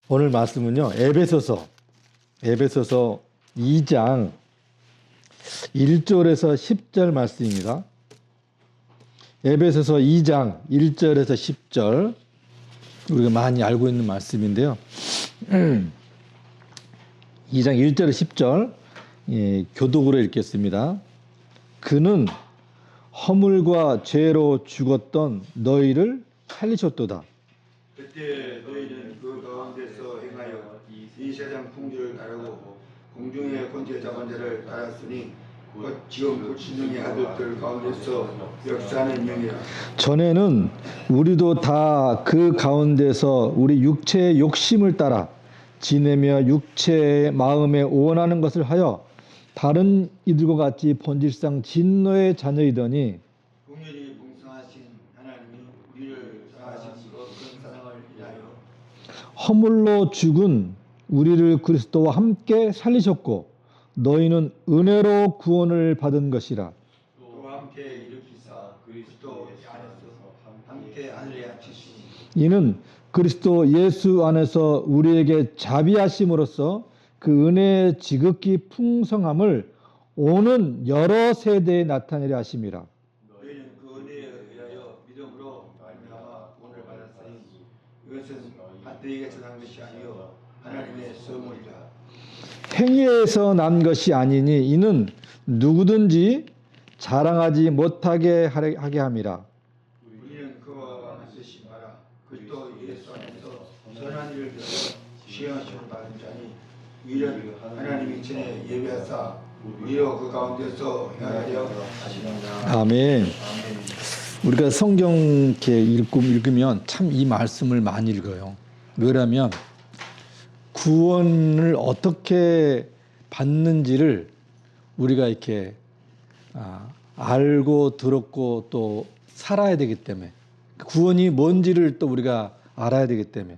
오늘 말씀은요, 에베소서 2장 1절에서 10절 말씀입니다. 에베소서 2장 1절에서 10절, 우리가 많이 알고 있는 말씀인데요. 2장 1절에서 10절, 교독으로 읽겠습니다. 그는 허물과 죄로 죽었던 너희를 살리셨도다. 그때 너희는 그 가운데서 행하여 이 세상 풍조를 따르고 공중의 권세 잡은 자를 따랐으니 곧 지금 불신령의 아들들 가운데서 역사하는 영이라. 전에는 우리도 다 그 가운데서 우리 육체의 욕심을 따라 지내며 육체의 마음에 원하는 것을 하여 다른 이들과 같이 본질상 진노의 자녀이더니 공연히 봉숭하신 하나님이 우리를 사하심으로 큰 사랑을 위하여 허물로 죽은 우리를 그리스도와 함께 살리셨고 너희는 은혜로 구원을 받은 것이라. 또 함께 일으키사 그리스도 안에서 함께 하늘에 앉히시니 이는 그리스도 예수 안에서 우리에게 자비하심으로써 그 은혜의 지극히 풍성함을 오는 여러 세대에 나타내려 하심이라. 너희는 그 은혜에 의하여 믿음으로 말미암아 구원을 받았으니 이것은 너희에게서 난 것이 아니요 하나님의 선물이라. 행위에서 난 것이 아니니 이는 누구든지 자랑하지 못하게 하게 함이라. 우리는 그와 같으신 바라 그리스도 예수 안에서 선한 일을 배워 시행하심을 받은 자니 이는 하나님이 전에 예비하사 우리로 그 가운데서 행하려 하시느니라. 아멘. 우리가 성경 이렇게 읽으면 참 이 말씀을 많이 읽어요. 왜냐하면 구원을 어떻게 받는지를 우리가 이렇게 알고 들었고 또 살아야 되기 때문에, 구원이 뭔지를 또 우리가 알아야 되기 때문에,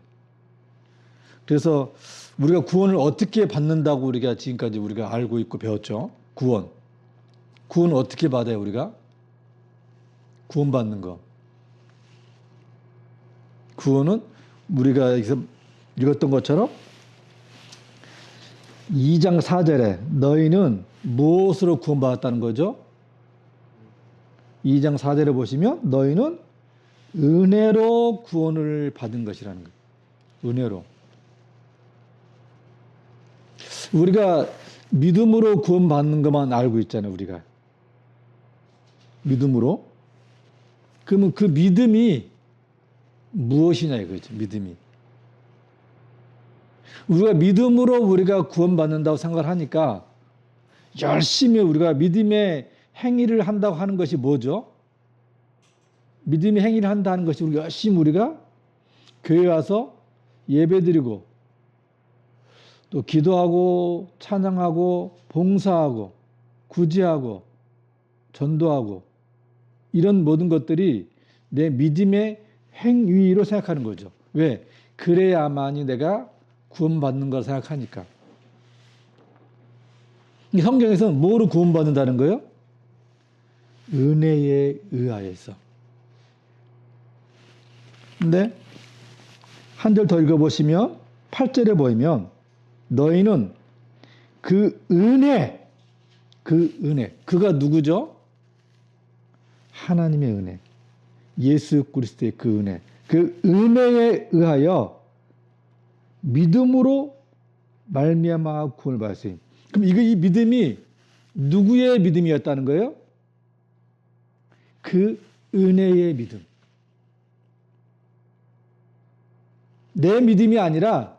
그래서 우리가 구원을 어떻게 받는다고 우리가 지금까지 우리가 알고 있고 배웠죠. 구원은 어떻게 받아요? 우리가 구원받는 거, 구원은 우리가 여기서 읽었던 것처럼 2장 4절에 너희는 무엇으로 구원받았다는 거죠? 2장 4절에 보시면 너희는 은혜로 구원을 받은 것이라는 거예요. 은혜로. 우리가 믿음으로 구원받는 것만 알고 있잖아요. 우리가 믿음으로. 그러면 그 믿음이 무엇이냐 이거죠. 믿음이. 우리가 믿음으로 우리가 구원받는다고 생각을 하니까 열심히 우리가 믿음의 행위를 한다고 하는 것이 뭐죠? 믿음의 행위를 한다는 것이 우리가 열심히 우리가 교회 와서 예배드리고 또 기도하고 찬양하고 봉사하고 구제하고 전도하고 이런 모든 것들이 내 믿음의 행위로 생각하는 거죠. 왜? 그래야만이 내가 구원받는 걸 생각하니까. 성경에서는 뭐로 구원받는다는 거예요? 은혜에 의하여서. 근데 한 절 더 읽어보시면 8절에 보이면 너희는 그 은혜, 그가 누구죠? 하나님의 은혜, 예수 그리스도의 그 은혜, 그 은혜에 의하여 믿음으로 말미암아 구원을 받았어요. 그럼 이 믿음이 누구의 믿음이었다는 거예요? 그 은혜의 믿음. 내 믿음이 아니라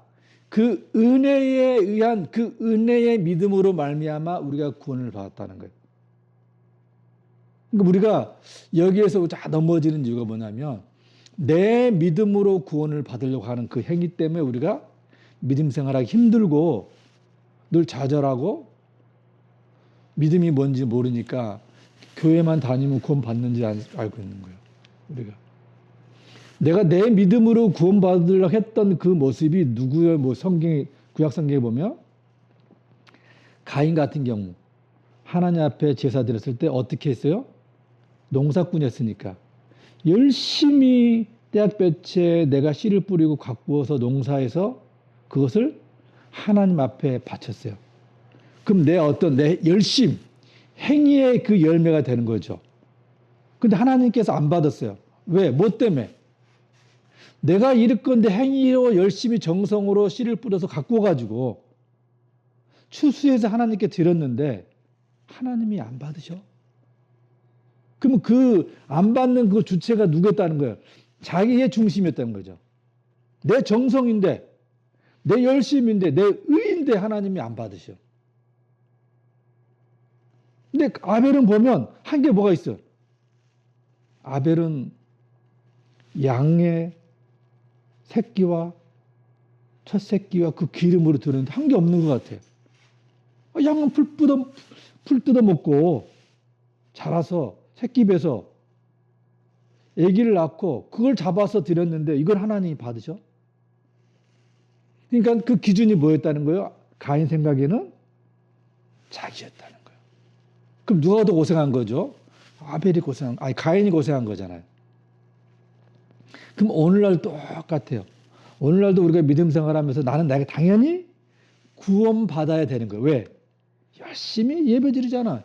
그 은혜에 의한 그 은혜의 믿음으로 말미암아 우리가 구원을 받았다는 거예요. 그러니까 우리가 여기에서 넘어지는 이유가 뭐냐면 내 믿음으로 구원을 받으려고 하는 그 행위 때문에 우리가 믿음 생활하기 힘들고 늘 좌절하고 믿음이 뭔지 모르니까 교회만 다니면 구원 받는지 알고 있는 거예요. 우리가 내가 내 믿음으로 구원받으려고 했던 그 모습이 누구예요? 성경에, 구약 성경에 보면 가인 같은 경우 하나님 앞에 제사 드렸을 때 어떻게 했어요? 농사꾼이었으니까 열심히 떼약볕에 내가 씨를 뿌리고 가꾸어서 농사해서 그것을 하나님 앞에 바쳤어요. 그럼 내 열심, 행위의 그 열매가 되는 거죠. 근데 하나님께서 안 받았어요. 왜? 뭐 때문에? 내가 이럴 건데 행위로 열심히 정성으로 씨를 뿌려서 갖고 가지고 추수해서 하나님께 드렸는데 하나님이 안 받으셔. 그러면 그 안 받는 그 주체가 누구였다는 거예요? 자기의 중심이었다는 거죠. 내 정성인데, 내 열심인데, 내 의인데 하나님이 안 받으셔. 근데 아벨은 보면 한 게 뭐가 있어? 아벨은 양의 새끼와 첫 새끼와 그 기름으로 드렸는데 한 게 없는 것 같아요. 양은 풀 뜯어 먹고 자라서 새끼 배서 아기를 낳고 그걸 잡아서 드렸는데 이걸 하나님이 받으셔? 그러니까 그 기준이 뭐였다는 거예요? 가인 생각에는 자기였다는 거예요. 그럼 누가 더 고생한 거죠? 가인이 고생한 거잖아요. 그럼 오늘날 똑같아요. 오늘날도 우리가 믿음 생활하면서 나는 내가 당연히 구원받아야 되는 거예요. 왜? 열심히 예배 드리잖아.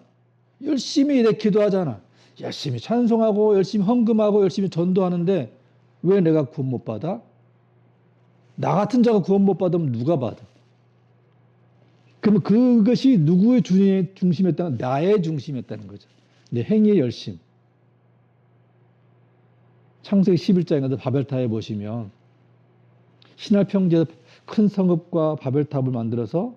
열심히 내 기도하잖아. 열심히 찬송하고 열심히 헌금하고 열심히 전도하는데 왜 내가 구원 못 받아? 나 같은 자가 구원 못 받으면 누가 받아? 그러면 그것이 누구의 중심이었다는 나의 중심이었다는 거죠. 내 행위의 열심. 창세기 11장에도 바벨탑에 보시면 신할 평지에서 큰 성읍과 바벨탑을 만들어서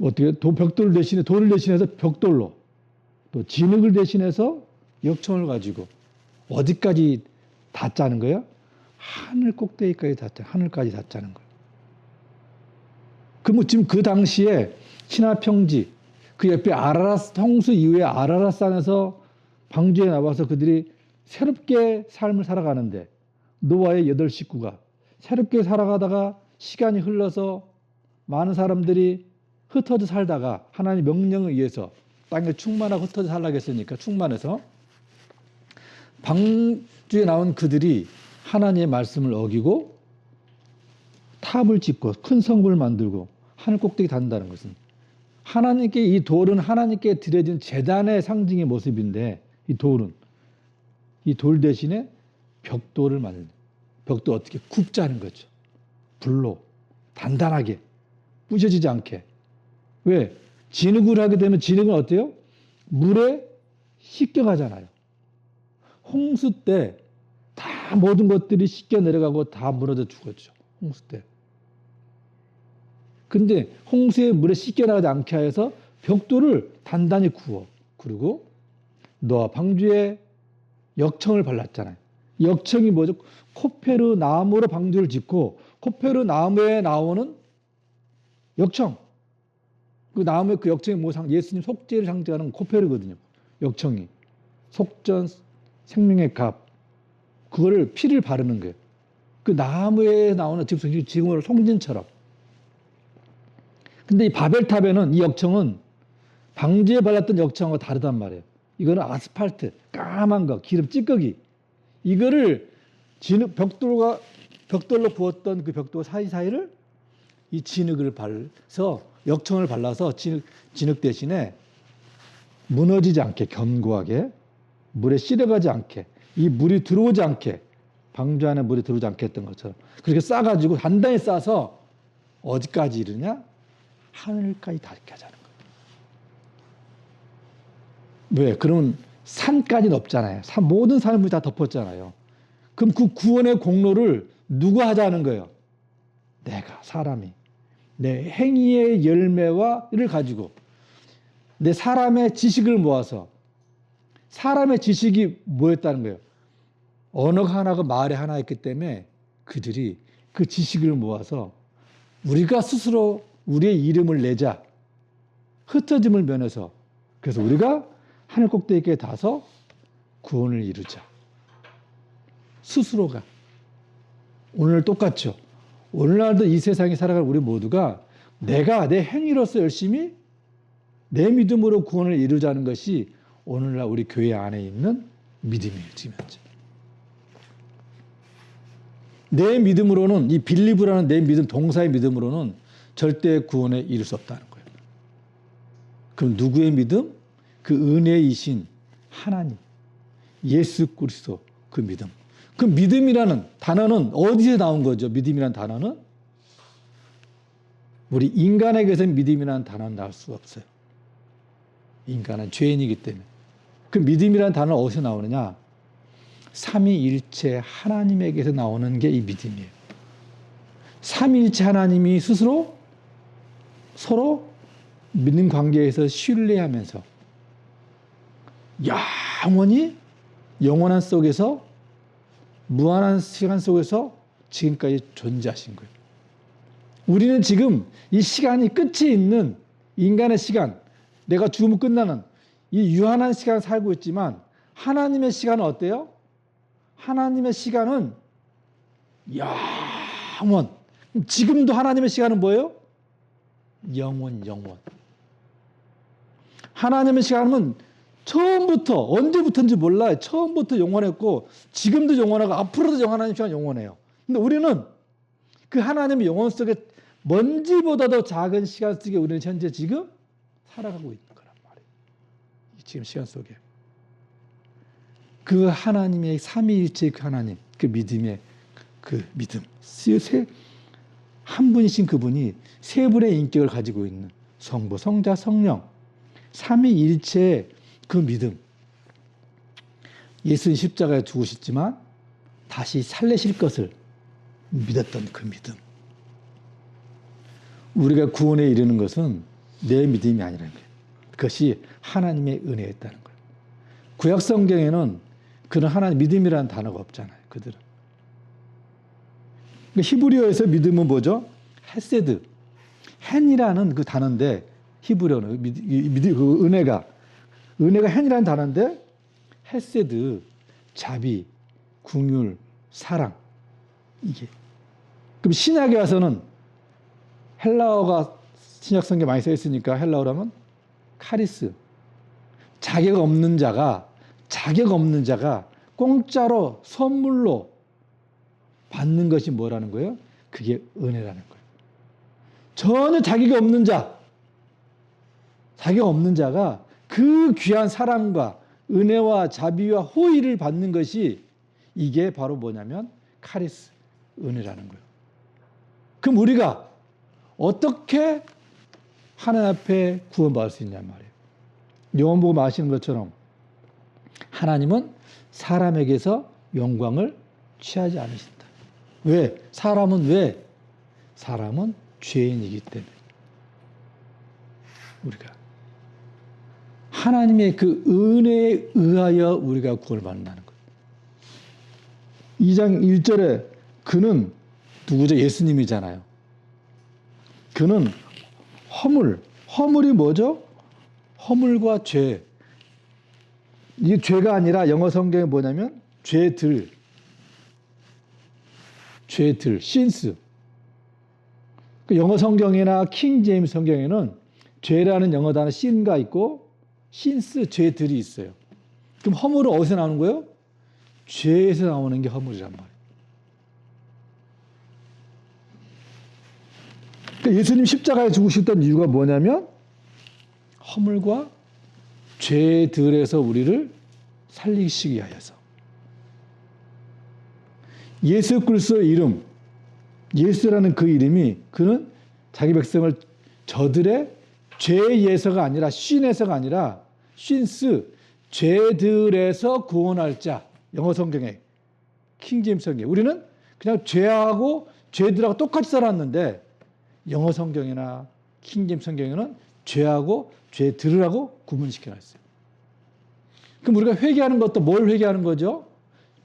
어떻게 벽돌을 대신해 돌을 대신해서 벽돌로 또 진흙을 대신해서 역청을 가지고 어디까지 다 짜는 거예요? 하늘 꼭대기까지 다 짜, 하늘까지 다 짜는 거예요. 그럼 지금 그 당시에 신할 평지 그 옆에 아라랏 홍수 이후에 아라랏산에서 방주에 나와서 그들이 새롭게 삶을 살아가는데 노아의 8 식구가 새롭게 살아가다가 시간이 흘러서 많은 사람들이 흩어져 살다가 하나님의 명령에 의해서 땅에 충만하고 흩어져 살라고 했으니까 충만해서 방주에 나온 그들이 하나님의 말씀을 어기고 탑을 짓고 큰 성읍을 만들고 하늘 꼭대기 단다는 것은 하나님께 이 돌은 하나님께 드려진 제단의 상징의 모습인데 이 돌 대신에 벽돌을 만드는 벽돌 어떻게 굽자는 거죠. 불로 단단하게 부셔지지 않게. 왜? 진흙을 하게 되면 진흙은 어때요? 물에 씻겨가잖아요. 홍수 때 다 모든 것들이 씻겨 내려가고 다 무너져 죽었죠. 홍수 때. 근데 홍수의 물에 씻겨 나가지 않게 해서 벽돌을 단단히 구워. 그리고 노아 방주에 역청을 발랐잖아요. 역청이 뭐죠? 코페르 나무로 방주를 짓고 코페르 나무에 나오는 역청. 그 나무의 그 역청이 예수님 속죄를 상징하는 코페르거든요. 역청이. 속전 생명의 값. 그거를 피를 바르는 거예요. 그 나무에 나오는 지금으로 송진처럼. 근데 이 바벨탑에는 이 역청은 방주에 발랐던 역청과 다르단 말이에요. 이거는 아스팔트, 까만 거, 기름 찌꺼기. 이거를 벽돌로 부었던 그 벽돌 사이사이를 이 진흙을 발라서 역청을 발라서 진흙 대신에 무너지지 않게 견고하게 물에 실어가지 않게 이 물이 들어오지 않게 방주 안에 물이 들어오지 않게 했던 것처럼 그렇게 싸가지고 단단히 싸서 어디까지 이르냐? 하늘까지 닿게 하자는 거예요. 왜? 그러면 산까지는 없잖아요. 모든 산을 다 덮었잖아요. 그럼 그 구원의 공로를 누가 하자는 거예요? 내가, 사람이. 내 행위의 열매와를 가지고 내 사람의 지식을 모아서 사람의 지식이 뭐였다는 거예요? 언어가 하나가 말이 하나였기 때문에 그들이 그 지식을 모아서 우리가 스스로 우리의 이름을 내자. 흩어짐을 면해서 그래서 우리가 하늘 꼭대기에 닿아서 구원을 이루자. 스스로가. 오늘 똑같죠. 오늘날도 이 세상에 살아갈 우리 모두가 내가 내 행위로서 열심히 내 믿음으로 구원을 이루자는 것이 오늘날 우리 교회 안에 있는 믿음이에요. 지금 현재. 내 믿음으로는, 이 빌리브라는 내 믿음, 동사의 믿음으로는 절대 구원에 이를 수 없다는 거예요. 그럼 누구의 믿음? 그 은혜이신 하나님, 예수 그리스도 그 믿음. 그 믿음이라는 단어는 어디서 나온 거죠? 믿음이라는 단어는? 우리 인간에게서 믿음이라는 단어는 나올 수가 없어요. 인간은 죄인이기 때문에. 그 믿음이라는 단어는 어디서 나오느냐? 삼위일체 하나님에게서 나오는 게 이 믿음이에요. 삼위일체 하나님이 스스로 서로 믿는 관계에서 신뢰하면서 영원히 영원한 속에서 무한한 시간 속에서 지금까지 존재하신 거예요. 우리는 지금 이 시간이 끝이 있는 인간의 시간, 내가 죽으면 끝나는 이 유한한 시간을 살고 있지만 하나님의 시간은 어때요? 하나님의 시간은 영원. 지금도 하나님의 시간은 뭐예요? 영원. 하나님의 시간은 처음부터 언제부터인지 몰라요. 처음부터 영원했고 지금도 영원하고 앞으로도 하나님의 시간 영원해요. 근데 우리는 그 하나님의 영원 속에 먼지보다도 작은 시간 속에 우리는 현재 지금 살아가고 있는 거란 말이에요. 지금 시간 속에. 그 하나님의 삼위일체의 그 하나님, 그 믿음의 그 믿음. 한 분이신 그분이 세 분의 인격을 가지고 있는 성부, 성자, 성령. 삼위일체의 그 믿음. 예수는 십자가에 죽으셨지만 다시 살리실 것을 믿었던 그 믿음. 우리가 구원에 이르는 것은 내 믿음이 아니라는 거예요. 그것이 하나님의 은혜였다는 거예요. 구약 성경에는 그런 하나님 믿음이라는 단어가 없잖아요. 그들은. 히브리어에서 믿음은 뭐죠? 헤세드. 헨이라는 그 단어인데 히브리어는 그 은혜가 헨이라는 단어인데 헤세드, 자비, 긍휼, 사랑 이게. 그럼 신약에 와서는 헬라어가 신약 성경에 많이 써 있으니까 헬라어로 하면 카리스. 자격 없는 자가 공짜로 선물로 받는 것이 뭐라는 거예요? 그게 은혜라는 거예요. 전혀 자격이 없는 자가 그 귀한 사랑과 은혜와 자비와 호의를 받는 것이 이게 바로 뭐냐면 카리스, 은혜라는 거예요. 그럼 우리가 어떻게 하나님 앞에 구원받을 수 있냐 말이에요. 요한복음 아시는 것처럼 하나님은 사람에게서 영광을 취하지 않으신다. 왜? 사람은 죄인이기 때문에. 우리가 하나님의 그 은혜에 의하여 우리가 구원을 받는다는 거예요. 2장 1절에 그는 누구죠? 예수님이잖아요. 그는 허물이 뭐죠? 허물과 죄. 이게 죄가 아니라 영어 성경에 뭐냐면 죄들, 신스. 영어 성경이나 킹 제임스 성경에는 죄라는 영어 단어 신가 있고 신스, 죄들이 있어요. 그럼 허물은 어디서 나오는 거예요? 죄에서 나오는 게 허물이란 말이에요. 그러니까 예수님 십자가에 죽으셨던 이유가 뭐냐면 허물과 죄들에서 우리를 살리시기 위하여서. 예수 그리스도의 이름, 예수라는 그 이름이 그는 자기 백성을 저들의 죄에서가 아니라 쉰에서가 아니라 쉰스, 죄들에서 구원할 자. 영어 성경에 킹제임스 성경에 우리는 그냥 죄하고 죄들하고 똑같이 살았는데 영어 성경이나 킹제임스 성경에는 죄하고 죄들하고 구분시켜놨어요. 그럼 우리가 회개하는 것도 뭘 회개하는 거죠?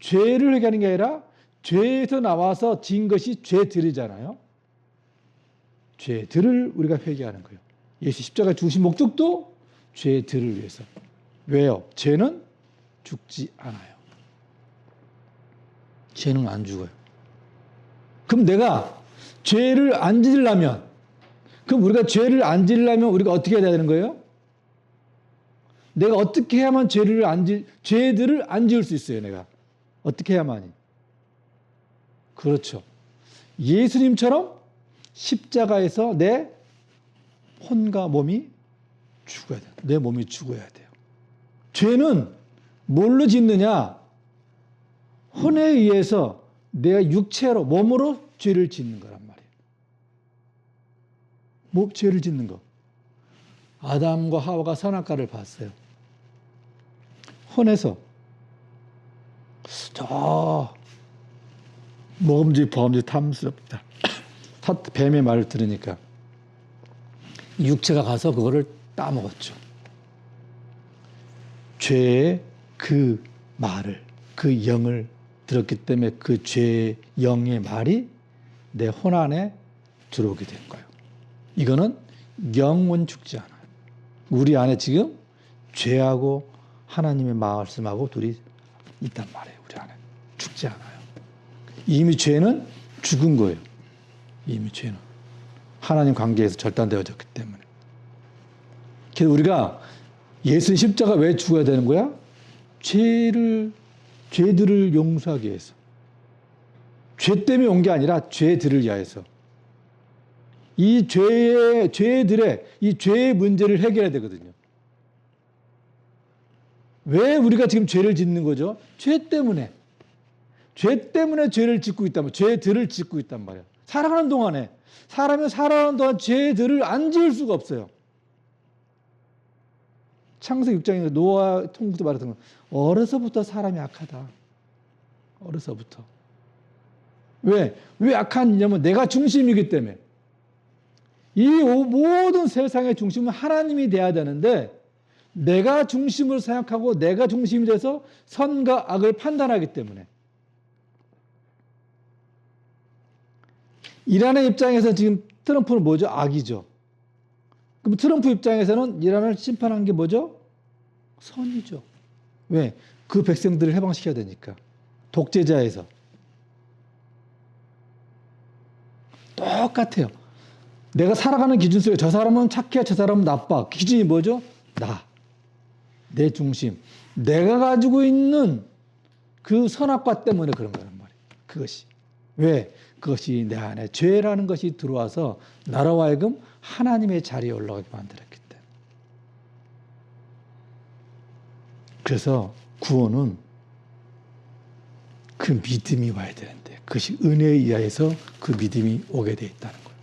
죄를 회개하는 게 아니라 죄에서 나와서 진 것이 죄들이잖아요. 죄들을 우리가 회개하는 거예요. 예수 십자가에 죽으신 목적도 죄들을 위해서. 왜요? 죄는 죽지 않아요. 죄는 안 죽어요. 그럼 내가 죄를 안 지으려면, 그럼 우리가 죄를 안 지으려면 우리가 어떻게 해야 되는 거예요? 내가 어떻게 해야만 죄들을 안 지을 수 있어요, 내가. 어떻게 해야만이? 그렇죠. 예수님처럼 십자가에서 내 혼과 몸이 죽어야 돼요. 내 몸이 죽어야 돼요. 죄는 뭘로 짓느냐? 혼에 의해서 내가 육체로, 몸으로 죄를 짓는 거란 말이에요. 뭐 죄를 짓는 거. 아담과 하와가 선악과를 봤어요. 혼에서 저 먹음직 탐스럽다. 뱀의 말을 들으니까 육체가 가서 그거를 따먹었죠. 죄의 그 말을, 그 영을 들었기 때문에 그 죄의 영의 말이 내 혼 안에 들어오게 된 거예요. 이거는 영은 죽지 않아요. 우리 안에 지금 죄하고 하나님의 말씀하고 둘이 있단 말이에요. 우리 안에 죽지 않아요. 이미 죄는 죽은 거예요. 이미 죄는 하나님 관계에서 절단되어졌기 때문에. 그래서 우리가 예수 십자가 왜 죽어야 되는 거야? 죄들을 용서하기 위해서. 죄 때문에 온 게 아니라 죄들을 위하여서. 이 죄의 문제를 해결해야 되거든요. 왜 우리가 지금 죄를 짓는 거죠? 죄 때문에. 죄 때문에 죄를 짓고 있단 말이에요. 죄들을 짓고 있단 말이에요. 살아가는 동안에. 사람이 살아가는 동안 죄들을 안 지을 수가 없어요. 창세기 6장에 노아 통부터 말했던 건 어려서부터 사람이 악하다. 어려서부터. 왜 악하냐면 내가 중심이기 때문에. 이 모든 세상의 중심은 하나님이 돼야 되는데 내가 중심을 생각하고 내가 중심이 돼서 선과 악을 판단하기 때문에. 이란의 입장에서 지금 트럼프는 뭐죠? 악이죠. 그럼 트럼프 입장에서는 이란을 심판한 게 뭐죠? 선이죠. 왜? 그 백성들을 해방시켜야 되니까. 독재자에서. 똑같아요. 내가 살아가는 기준 속에 저 사람은 착해, 저 사람은 나빠. 기준이 뭐죠? 나. 내 중심. 내가 가지고 있는 그 선악과 때문에 그런 거란 말이에요. 그것이. 왜? 그것이 내 안에 죄라는 것이 들어와서 나로 하여금 하나님의 자리에 올라가게 만들었기 때문에. 그래서 구원은 그 믿음이 와야 되는데 그것이 은혜에 의해서 그 믿음이 오게 돼 있다는 거예요.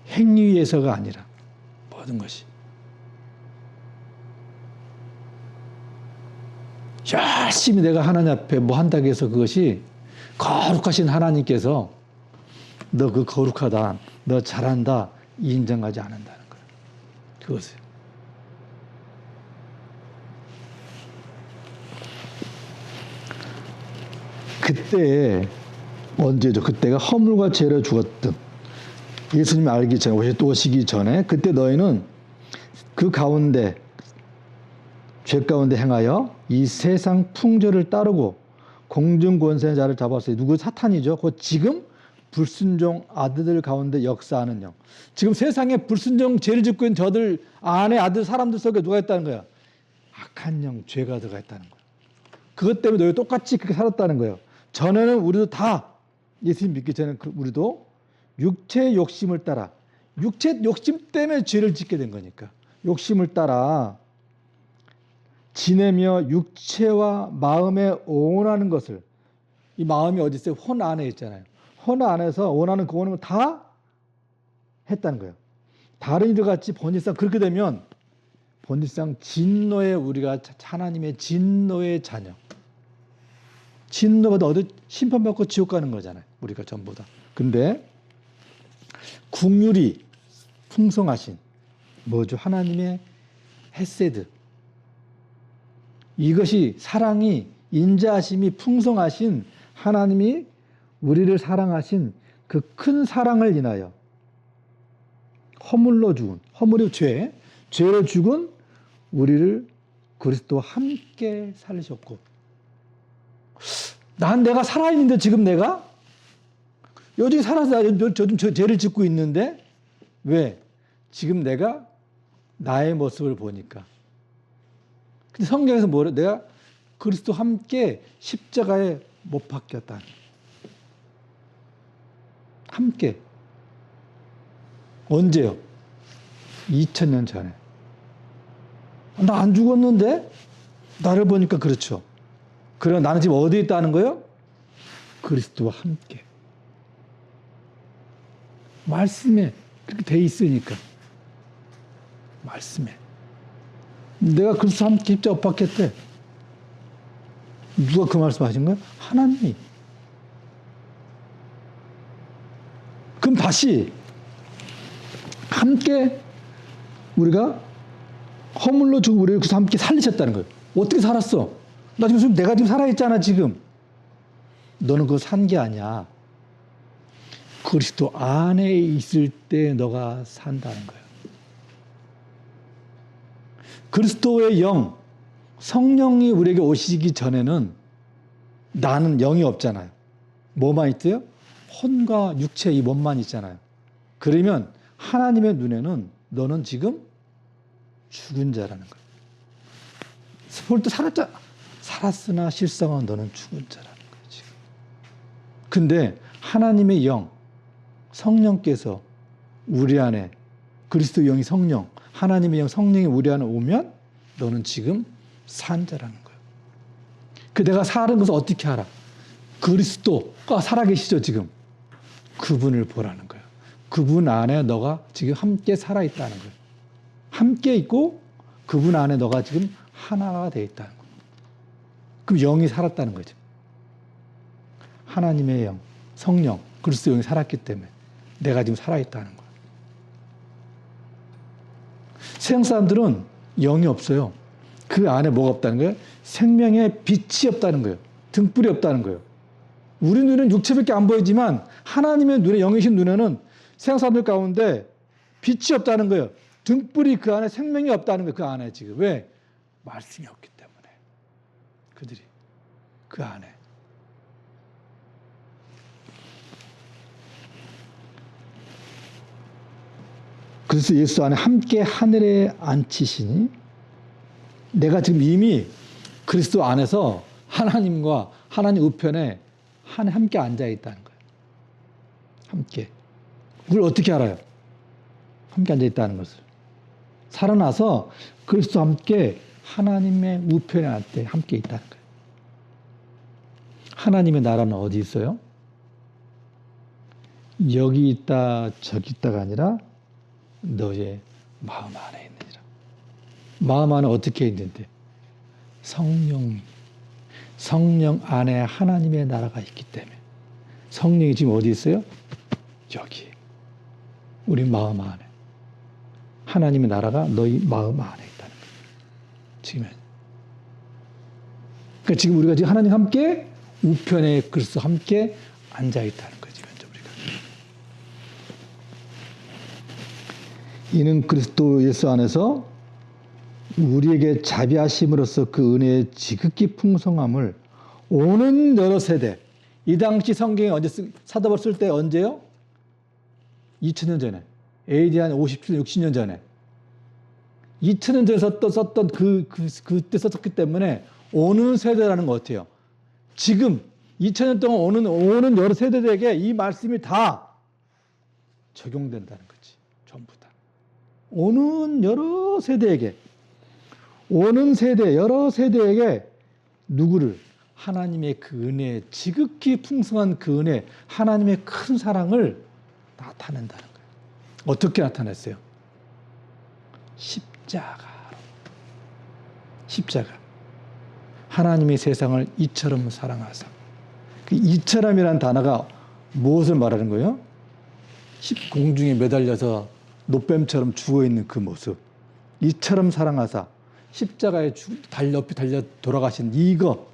행위에서가 아니라 모든 것이. 열심히 내가 하나님 앞에 뭐 한다고 해서 그것이 거룩하신 하나님께서 너 그 거룩하다, 너 잘한다 인정하지 않는다는 거예요. 그것을. 그때 언제죠? 그때가 허물과 죄로 죽었던 예수님이 알기 전에 오시기 전에 그때 너희는 그 가운데 죄 가운데 행하여 이 세상 풍조를 따르고 공중 권세의 자를 잡았어요. 누구? 사탄이죠. 곧 지금 불순종 아들들 가운데 역사하는 영. 지금 세상에 불순종 죄를 짓고 있는 저들 안에 아들 사람들 속에 누가 있다는 거야? 악한 영, 죄가 들어가 있다는 거야. 그것 때문에 너희 똑같이 그렇게 살았다는 거예요. 전에는 우리도 다 예수님 믿기 전에 우리도 육체의 욕심을 따라 육체 욕심 때문에 죄를 짓게 된 거니까 욕심을 따라 지내며 육체와 마음에 원하는 것을 이 마음이 어디 있어요? 혼 안에 있잖아요. 혼 안에서 원하는 그 원하는 거 다 했다는 거예요. 다른 이들 같이 본질상 그렇게 되면 본질상 진노의 우리가 하나님의 진노의 자녀. 진노받아 어디 심판받고 지옥 가는 거잖아요. 우리가 전부 다. 근데 국률이 풍성하신 뭐죠? 하나님의 헤세드. 이것이 사랑이 인자하심이 풍성하신 하나님이 우리를 사랑하신 그 큰 사랑을 인하여 허물로 죽은 허물이 죄로 죽은 우리를 그리스도와 함께 살리셨고 내가 살아있는데 지금 내가 여전히 살아서 요즘 죄를 짓고 있는데 왜? 지금 내가 나의 모습을 보니까. 근데 성경에서 뭐래? 내가 그리스도와 함께 십자가에 못 박혔다. 함께. 언제요? 2000년 전에. 나 안 죽었는데? 나를 보니까 그렇죠. 그럼 나는 지금 어디에 있다는 거예요? 그리스도와 함께. 말씀에 그렇게 돼 있으니까. 말씀에. 내가 그리스도와 함께 십자가 못 박혔대. 누가 그 말씀 하신 거예요? 하나님이. 그럼 다시 함께 우리가 허물로 죽은 우리를 그래서 함께 살리셨다는 거예요. 어떻게 살았어? 내가 지금 살아있잖아, 지금. 너는 그거 산 게 아니야. 그리스도 안에 있을 때 너가 산다는 거예요. 그리스도의 영, 성령이 우리에게 오시기 전에는 나는 영이 없잖아요. 뭐만 있대요? 혼과 육체 이 몸만 있잖아요. 그러면 하나님의 눈에는 너는 지금 죽은 자라는 거예요. 볼 때 살았으나 실상은 너는 죽은 자라는 거예요, 지금. 근데 하나님의 영, 성령께서 우리 안에, 그리스도 영이 성령, 하나님의 영, 성령이 우리 안에 오면 너는 지금 산 자라는 거예요. 그 내가 사는 것을 어떻게 알아? 그리스도가 살아계시죠, 지금. 그분을 보라는 거예요. 그분 안에 너가 지금 함께 살아있다는 거예요. 함께 있고 그분 안에 너가 지금 하나가 되어 있다는 거예요. 그럼 영이 살았다는 거죠. 하나님의 영, 성령, 그리스도 영이 살았기 때문에 내가 지금 살아있다는 거예요. 세상 사람들은 영이 없어요. 그 안에 뭐가 없다는 거예요? 생명의 빛이 없다는 거예요. 등불이 없다는 거예요. 우리 눈에는 육체밖에 안 보이지만 하나님의 눈에, 영이신 눈에는 세상 사람들 가운데 빛이 없다는 거예요. 등불이 그 안에, 생명이 없다는 거예요. 그 안에 지금. 왜? 말씀이 없기 때문에. 그들이 그 안에. 그래서 예수 안에 함께 하늘에 앉히시니 내가 지금 이미 그리스도 안에서 하나님과 하나님 우편에 함께 앉아 있다는 거예요. 함께. 그걸 어떻게 알아요? 함께 앉아 있다는 것을. 살아나서 그리스도와 함께 하나님의 우편에 함께 있다는 거예요. 하나님의 나라는 어디 있어요? 여기 있다 저기 있다가 아니라 너의 마음 안에 있느니라. 마음 안에 어떻게 있는데? 성령 안에 하나님의 나라가 있기 때문에. 성령이 지금 어디 있어요? 여기. 우리 마음 안에. 하나님의 나라가 너희 마음 안에 있다는 거예요. 지금. 그러니까 지금 우리가 지금 하나님 함께 우편에 그리스도 함께 앉아 있다는 거죠. 우리가. 이는 그리스도 예수 안에서 우리에게 자비하심으로써 그 은혜의 지극히 풍성함을 오는 여러 세대, 이 당시 성경에 언제 사도바울 쓸 때 언제요? 2000년 전에. AD 한 50년, 60년 전에. 2000년 전에 썼던 그때 썼기 때문에 오는 세대라는 거 어때요? 지금 2000년 동안 오는 여러 세대들에게 이 말씀이 다 적용된다는 거지. 전부 다. 오는 여러 세대에게. 오는 세대, 여러 세대에게 누구를? 하나님의 그 은혜, 지극히 풍성한 그 은혜, 하나님의 큰 사랑을 나타낸다는 거예요. 어떻게 나타냈어요? 십자가. 하나님이 세상을 이처럼 사랑하사. 그 이처럼이라는 단어가 무엇을 말하는 거예요? 공중에 매달려서 노뱀처럼 죽어있는 그 모습. 이처럼 사랑하사. 십자가에 높이 달려 돌아가신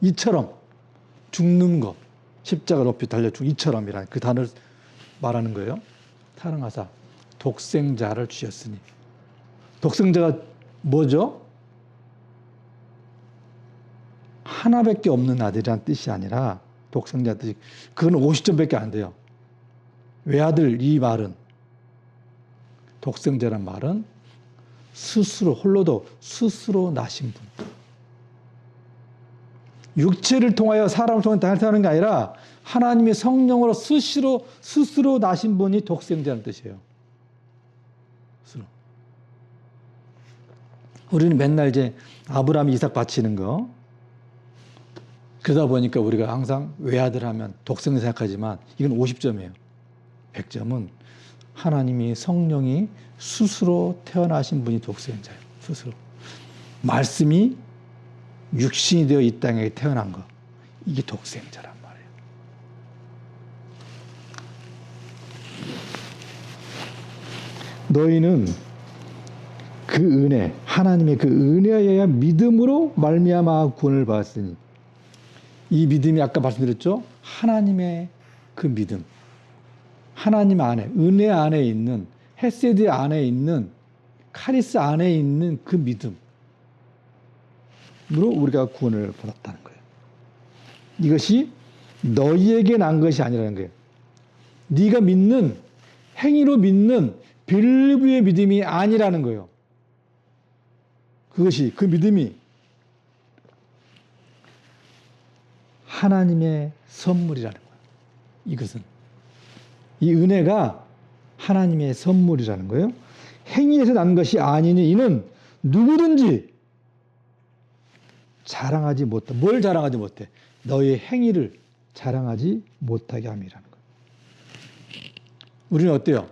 이처럼 죽는 거. 십자가 높이 달려 이처럼이라는 그 단어를 말하는 거예요. 사랑하사 독생자를 주셨으니. 독생자가 뭐죠? 하나밖에 없는 아들이라는 뜻이 아니라 독생자 뜻이 그건 50점밖에 안 돼요. 외아들 이 말은 독생자란 말은 스스로 홀로도 스스로 나신 분. 육체를 통하여 사람을 통해 나타나는 게 아니라 하나님의 성령으로 스스로 나신 분이 독생자라는 뜻이에요. 스스로. 우리는 맨날 이제 아브라함 이삭 바치는 거, 그러다 보니까 우리가 항상 외아들 하면 독생자 생각하지만 이건 50점이에요. 100점은 하나님이 성령이 스스로 태어나신 분이 독생자예요. 스스로. 말씀이 육신이 되어 이 땅에 태어난 거. 이게 독생자란 말이에요. 너희는 그 은혜, 하나님의 그 은혜에 의해 믿음으로 말미암아 구원을 받았으니, 이 믿음이 아까 말씀드렸죠? 하나님의 그 믿음, 하나님 안에, 은혜 안에 있는, 헤세드 안에 있는, 카리스 안에 있는 그 믿음으로 우리가 구원을 받았다는 거예요. 이것이 너희에게 난 것이 아니라는 거예요. 네가 믿는, 행위로 믿는 빌리브의 믿음이 아니라는 거예요. 그것이, 그 믿음이 하나님의 선물이라는 거예요. 이것은. 이 은혜가 하나님의 선물이라는 거예요. 행위에서 난 것이 아니니 이는 누구든지 자랑하지 못해. 뭘 자랑하지 못해? 너의 행위를 자랑하지 못하게 함이라는 거예요. 우리는 어때요?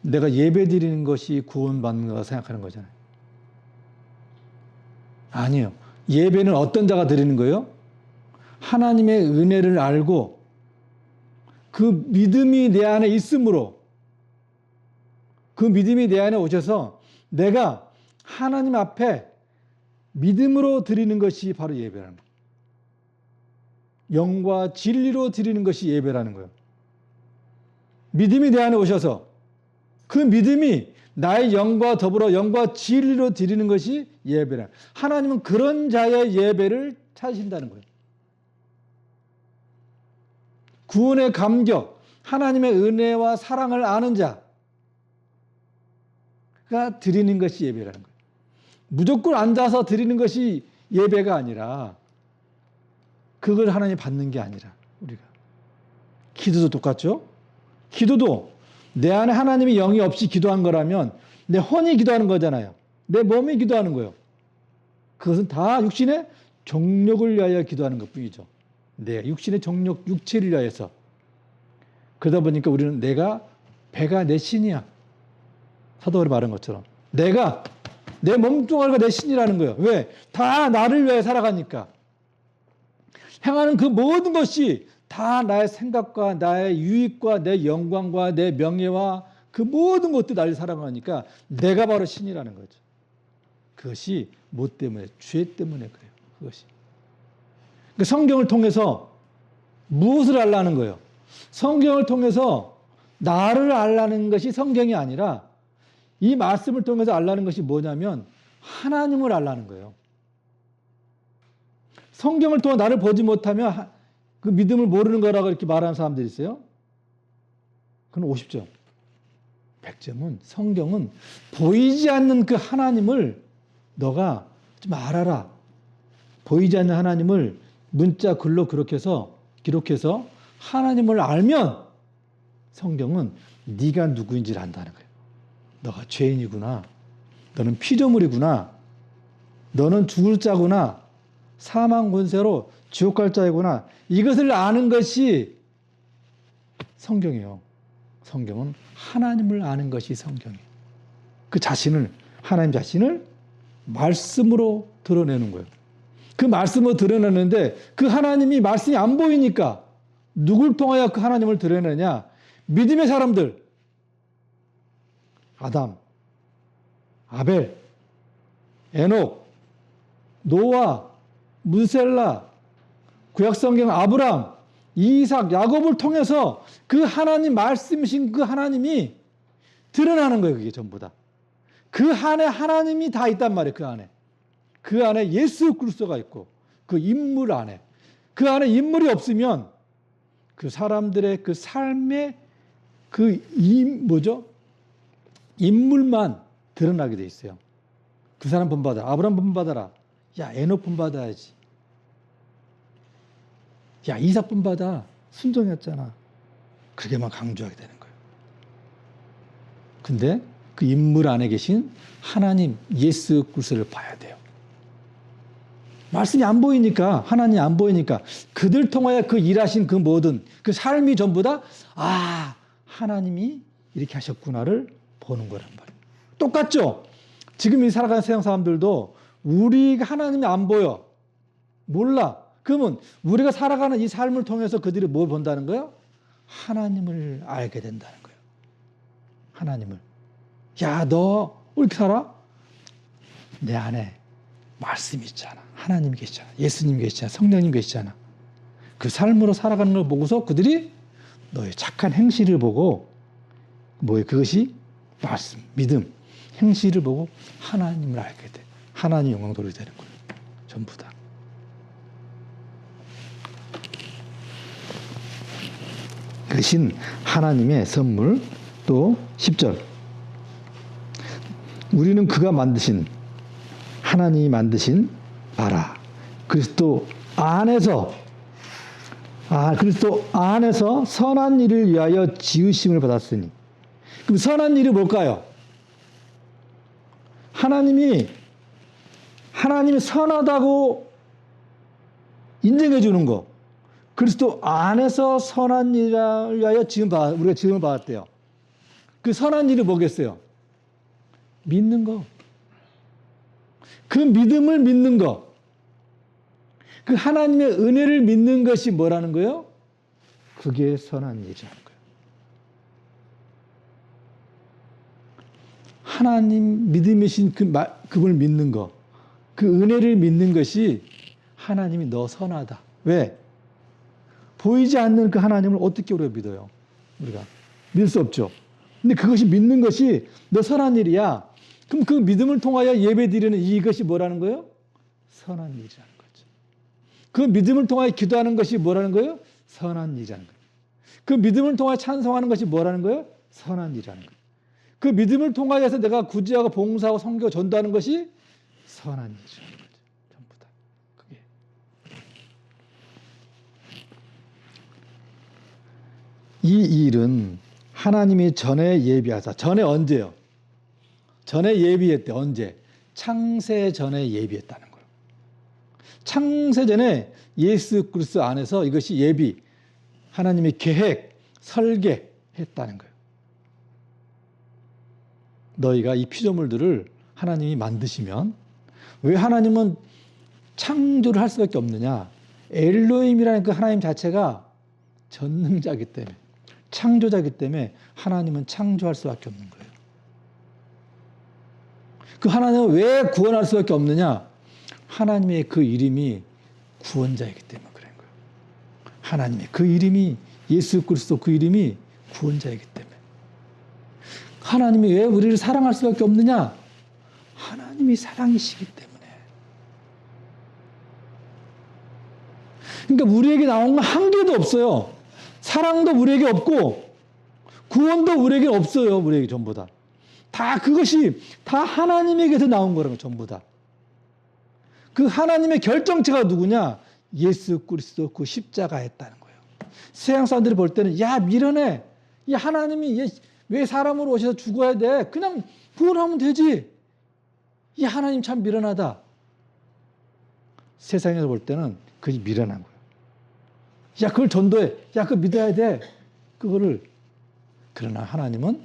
내가 예배 드리는 것이 구원받는 거라 생각하는 거잖아요. 아니에요. 예배는 어떤 자가 드리는 거예요? 하나님의 은혜를 알고 그 믿음이 내 안에 있으므로, 그 믿음이 내 안에 오셔서 내가 하나님 앞에 믿음으로 드리는 것이 바로 예배라는 거예요. 영과 진리로 드리는 것이 예배라는 거예요. 믿음이 내 안에 오셔서 그 믿음이 나의 영과 더불어 영과 진리로 드리는 것이 예배라. 하나님은 그런 자의 예배를 찾으신다는 거예요. 구원의 감격, 하나님의 은혜와 사랑을 아는 자가 드리는 것이 예배라는 거예요. 무조건 앉아서 드리는 것이 예배가 아니라, 그걸 하나님 받는 게 아니라, 우리가. 기도도 똑같죠? 기도도 내 안에 하나님의 영이 없이 기도한 거라면 내 혼이 기도하는 거잖아요. 내 몸이 기도하는 거예요. 그것은 다 육신의 정욕을 위하여 기도하는 것 뿐이죠. 내 육신의 정욕, 육체를 위하여서. 그러다 보니까 우리는 배가 내 신이야. 사도바울이 말한 것처럼. 내 몸뚱아리가 내 신이라는 거예요. 왜? 다 나를 위해 살아가니까. 행하는 그 모든 것이 다 나의 생각과 나의 유익과 내 영광과 내 명예와 그 모든 것도 나를 살아가니까 내가 바로 신이라는 거죠. 그것이 뭐 때문에? 죄 때문에 그래요. 그것이. 그러니까 성경을 통해서 무엇을 알라는 거예요? 성경을 통해서 나를 알라는 것이 성경이 아니라, 이 말씀을 통해서 알라는 것이 뭐냐면 하나님을 알라는 거예요. 성경을 통해 나를 보지 못하면 그 믿음을 모르는 거라고 이렇게 말하는 사람들이 있어요. 그건 50점. 100점은 성경은 보이지 않는 그 하나님을 너가 좀 알아라. 보이지 않는 하나님을 문자 글로 그렇게 해서 기록해서 하나님을 알면 성경은 네가 누구인지를 안다는 거예요. 너가 죄인이구나. 너는 피조물이구나. 너는 죽을 자구나. 사망 권세로 지옥 갈 자이구나. 이것을 아는 것이 성경이에요. 성경은 하나님을 아는 것이 성경이에요. 그 자신을, 하나님 자신을 말씀으로 드러내는 거예요. 그 말씀으로 드러내는데 그 하나님이 말씀이 안 보이니까 누굴 통하여 그 하나님을 드러내냐? 믿음의 사람들. 아담, 아벨, 에녹, 노아, 무셀라, 구약성경 아브람, 이삭, 야곱을 통해서 그 하나님 말씀이신 그 하나님이 드러나는 거예요. 그게 전부 다. 그 안에 하나님이 다 있단 말이에요. 그 안에. 그 안에 예수 그리스도가 있고 그 인물 안에. 그 안에 인물이 없으면 그 사람들의 그 삶의 그 인물만 드러나게 돼 있어요. 그 사람 본받아라. 아브람 본받아라. 야, 에녹 본받아야지. 야, 이삭뿐 받아. 순종했잖아. 그렇게만 강조하게 되는 거예요. 근데 그 인물 안에 계신 하나님, 예수 그리스도를 봐야 돼요. 말씀이 안 보이니까, 하나님이 안 보이니까 그들 통하여 그 일하신 그 모든 그 삶이 전부 다 하나님이 이렇게 하셨구나를 보는 거란 말이에요. 똑같죠? 지금 이 살아가는 세상 사람들도 우리가 하나님이 안 보여. 몰라. 그러면 우리가 살아가는 이 삶을 통해서 그들이 뭘 본다는 거예요? 하나님을 알게 된다는 거예요. 하나님을. 야, 너 왜 이렇게 살아? 내 안에 말씀이 있잖아. 하나님 계시잖아. 예수님 계시잖아. 성령님 계시잖아. 그 삶으로 살아가는 걸 보고서 그들이 너의 착한 행실을 보고 뭐예요? 그것이 말씀, 믿음, 행실을 보고 하나님을 알게 돼. 하나님 영광 돌리게 되는 거예요. 전부 다. 그것은 하나님의 선물. 또 10절. 우리는 그가 만드신 하나님이 만드신 바라. 그리스도 안에서 선한 일을 위하여 지으심을 받았으니. 그럼 선한 일이 뭘까요? 하나님이 선하다고 인정해 주는 거. 그리스도 안에서 선한 일을 위하여 우리가 지음을 받았대요. 그 선한 일이 뭐겠어요? 믿는 거. 그 믿음을 믿는 거. 그 하나님의 은혜를 믿는 것이 뭐라는 거예요? 그게 선한 일이라는 거예요. 하나님 믿음이신 그분을 믿는 거. 그 은혜를 믿는 것이 하나님이 너 선하다. 왜? 보이지 않는 그 하나님을 어떻게 우리가 믿어요? 우리가 믿을 수 없죠. 근데 그것이 믿는 것이 너 선한 일이야. 그럼 그 믿음을 통하여 예배 드리는 이것이 뭐라는 거예요? 선한 일이라는 거죠. 그 믿음을 통하여 기도하는 것이 뭐라는 거예요? 선한 일이라는 거예요. 그 믿음을 통하여 찬송하는 것이 뭐라는 거예요? 선한 일이라는 거예요. 그 믿음을 통하여서 내가 구제하고 봉사하고 선교 전도하는 것이 선한 일이라는 거죠. 전부 다. 그게. 이 일은 하나님이 전에 예비하사. 전에 언제요? 전에 예비했대. 언제? 창세 전에 예비했다는 거예요. 창세 전에 예수 그리스도 안에서 이것이 예비, 하나님의 계획, 설계했다는 거예요. 너희가 이 피조물들을 하나님이 만드시면 왜 하나님은 창조를 할 수밖에 없느냐? 엘로힘이라는 그 하나님 자체가 전능자이기 때문에, 창조자이기 때문에 하나님은 창조할 수밖에 없는 거예요. 그 하나님은 왜 구원할 수밖에 없느냐? 하나님의 그 이름이 구원자이기 때문에 그런 거예요. 하나님의 그 이름이, 예수 그리스도 그 이름이 구원자이기 때문에. 하나님이 왜 우리를 사랑할 수밖에 없느냐? 하나님이 사랑이시기 때문에. 그러니까 우리에게 나온 건 한 개도 없어요. 사랑도 우리에게 없고 구원도 우리에게 없어요. 우리에게 전부 다. 다 그것이 다 하나님에게서 나온 거라는 거예요. 전부 다. 그 하나님의 결정체가 누구냐? 예수 그리스도 그 십자가 했다는 거예요. 세상 사람들이 볼 때는 야 미련해. 이 하나님이 왜 사람으로 오셔서 죽어야 돼? 그냥 구원하면 되지. 이 하나님 참 미련하다. 세상에서 볼 때는 그게 미련한 거예요. 야 그걸 전도해. 야 그거 믿어야 돼. 그거를. 그러나 하나님은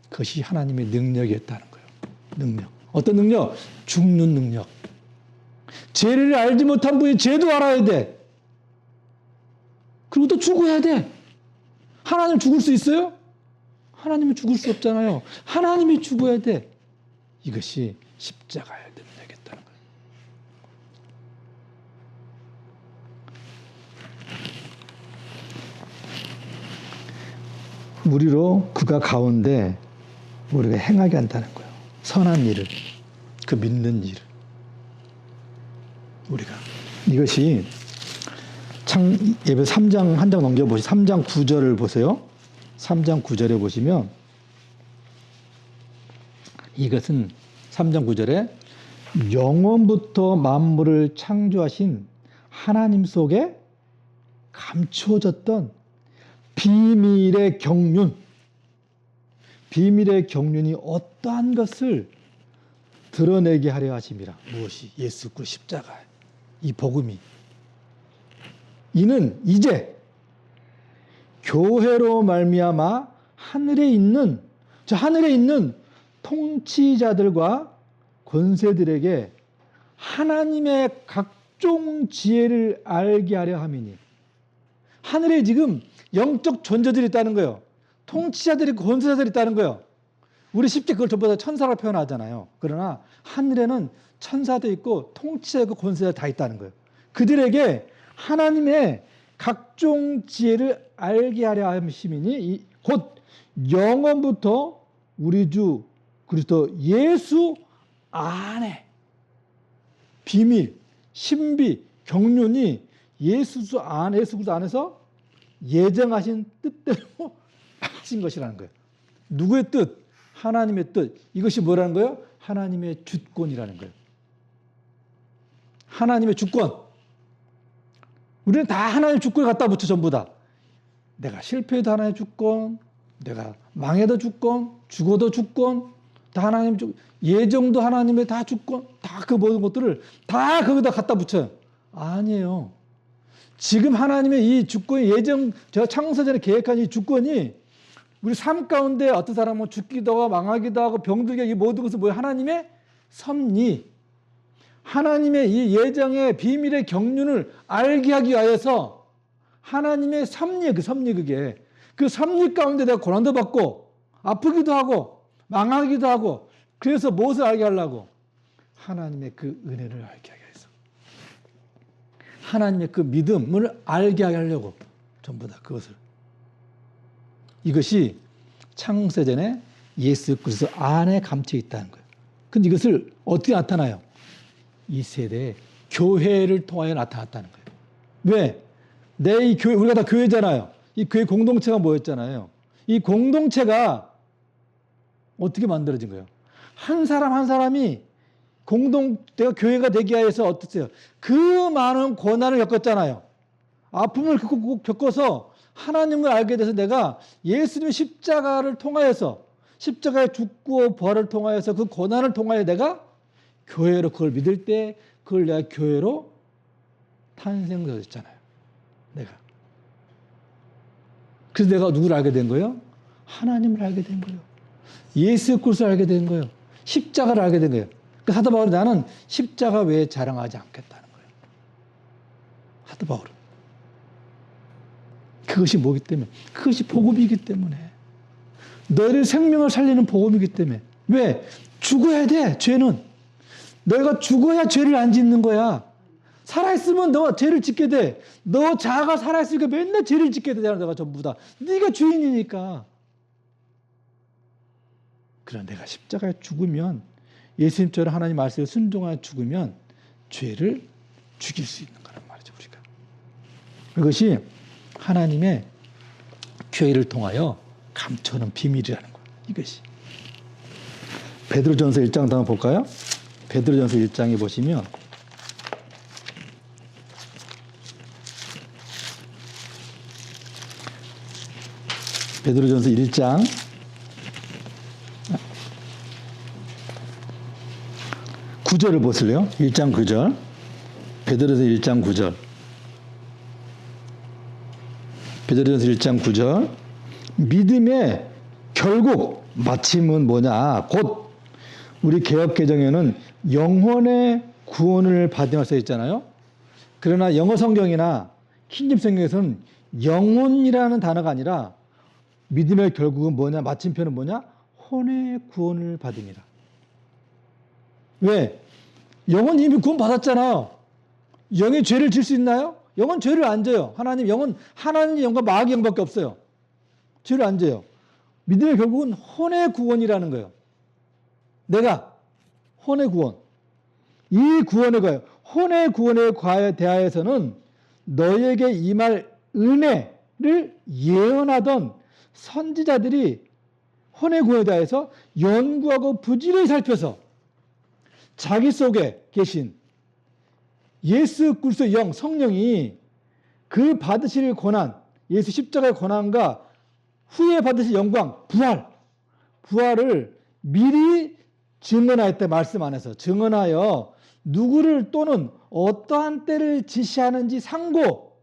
그것이 하나님의 능력이었다는 거예요. 능력. 어떤 능력? 죽는 능력. 죄를 알지 못한 분이 죄도 알아야 돼. 그리고 또 죽어야 돼. 하나님 죽을 수 있어요? 하나님은 죽을 수 없잖아요. 하나님이 죽어야 돼. 이것이 십자가의 능력이었다는 거예요. 우리로 그가 가운데 우리가 행하게 한다는 거예요. 선한 일을, 그 믿는 일을. 우리가. 이것이 예배 3장 한 장 넘겨보시죠. 3장 9절을 보세요. 3장 9절에 보시면 이것은 3장 9절에 영원부터 만물을 창조하신 하나님 속에 감추어졌던 비밀의 경륜, 비밀의 경륜이 어떠한 것을 드러내게 하려 하심이라. 무엇이? 예수 그리스도 십자가, 이 복음이. 이는 이제 교회로 말미암아 하늘에 있는 통치자들과 권세들에게 하나님의 각종 지혜를 알게 하려 함이니. 하늘에 지금 영적 존재들이 있다는 거예요. 통치자들이, 권세자들이 있다는 거예요. 우리 쉽게 그걸 전부 다 천사라 표현하잖아요. 그러나 하늘에는 천사도 있고 통치자 있고 권세자 다 있다는 거예요. 그들에게 하나님의 각종 지혜를 알게 하려 하심이니 곧 영원부터 우리 주 그리스도 예수 안에 비밀, 신비, 경륜이 예수 그리스도 안에서 예정하신 뜻대로 하신 것이라는 거예요. 누구의 뜻? 하나님의 뜻. 이것이 뭐라는 거예요? 하나님의 주권이라는 거예요. 하나님의 주권. 우리는 다 하나님의 주권을 갖다 붙여, 전부 다. 내가 실패해도 하나님의 주권, 내가 망해도 주권, 죽어도 주권, 다 하나님의 주권, 예정도 하나님의 다 주권, 다 그 모든 것들을 다 거기다 갖다 붙여요. 아니에요. 지금 하나님의 이 주권이 예정, 저 창세전에 계획한 이 주권이 우리 삶 가운데 어떤 사람은 죽기도 하고 망하기도 하고 병들게 이 모든 것은 뭐예요? 하나님의 섭리. 하나님의 이 예정의 비밀의 경륜을 알게 하기 위하여서 하나님의 섭리, 그 섭리 그게. 그 섭리 가운데 내가 고난도 받고 아프기도 하고 망하기도 하고 그래서 무엇을 알게 하려고? 하나님의 그 은혜를 알게 하게 해서. 하나님의 그 믿음을 알게 하려고 전부 다 그것을. 이것이 창세전에 예수 그리스도 안에 감춰 있다는 거예요. 근데 이것을 어떻게 나타나요? 이 세대의 교회를 통하여 나타났다는 거예요. 왜? 내 이 교회, 우리가 다 교회잖아요. 이 교회 공동체가 뭐였잖아요. 이 공동체가 어떻게 만들어진 거예요? 한 사람 한 사람이 내가 교회가 되기 위해서 어떠세요? 그 많은 고난을 겪었잖아요. 아픔을 겪어서 하나님을 알게 돼서 내가 예수님의 십자가를 통하여서 십자가의 죽고 부활을 통하여서 그 고난을 통하여 내가 교회로 그걸 믿을 때 그걸 내가 교회로 탄생되었잖아요. 내가. 그래서 내가 누구를 알게 된 거예요? 하나님을 알게 된 거예요. 예수 그리스도를 알게 된 거예요. 십자가를 알게 된 거예요. 그 사도 바울이 나는 십자가 외에 자랑하지 않겠다는 거예요. 사도 바울은. 그것이 뭐기 때문에? 그것이 복음이기 때문에. 너희를 생명을 살리는 복음이기 때문에. 왜? 죽어야 돼, 죄는. 너희가 죽어야 죄를 안 짓는 거야. 살아있으면 너 죄를 짓게 돼. 너 자아가 살아있으니까 맨날 죄를 짓게 되잖아, 너가 전부 다. 네가 주인이니까. 그러나 내가 십자가에 죽으면, 예수님처럼 하나님 말씀에 순종하여 죽으면 죄를 죽일 수 있는 거란 말이죠, 우리가. 그것이 하나님의 교회를 통하여 감춰놓은 비밀이라는 거예요. 이것이. 베드로전서 1장 한번 볼까요? 베드로전서 1장에 보시면 베드로전서 1장 9절을 보실래요? 1장 9절. 베드로전서 1장 9절. 베드로전서 1장 9절. 믿음의 결국 마침은 뭐냐? 곧 우리 개역 개정에는 영혼의 구원을 받으며 써 있잖아요. 그러나 영어 성경이나 킹집 성경에서는 영혼이라는 단어가 아니라 믿음의 결국은 뭐냐? 마침표는 뭐냐? 혼의 구원을 받음이라. 왜? 영은 이미 구원 받았잖아요. 영이 죄를 질 수 있나요? 영은 죄를 안 져요. 영은 하나님의 영과 마귀의 영밖에 없어요. 죄를 안 져요. 믿음의 결국은 혼의 구원이라는 거예요. 내가 혼의 구원. 이 구원에 관하여, 혼의 구원에 대하여서는 너에게 임할 은혜를 예언하던 선지자들이 혼의 구원에 대해서 연구하고 부지런히 살펴서 자기 속에 계신 예수 그리스도의 영, 성령이 그 받으실 고난, 예수 십자가의 고난과 후에 받으실 영광, 부활을 미리 증언하였다. 말씀 안에서 증언하여 누구를 또는 어떠한 때를 지시하는지 상고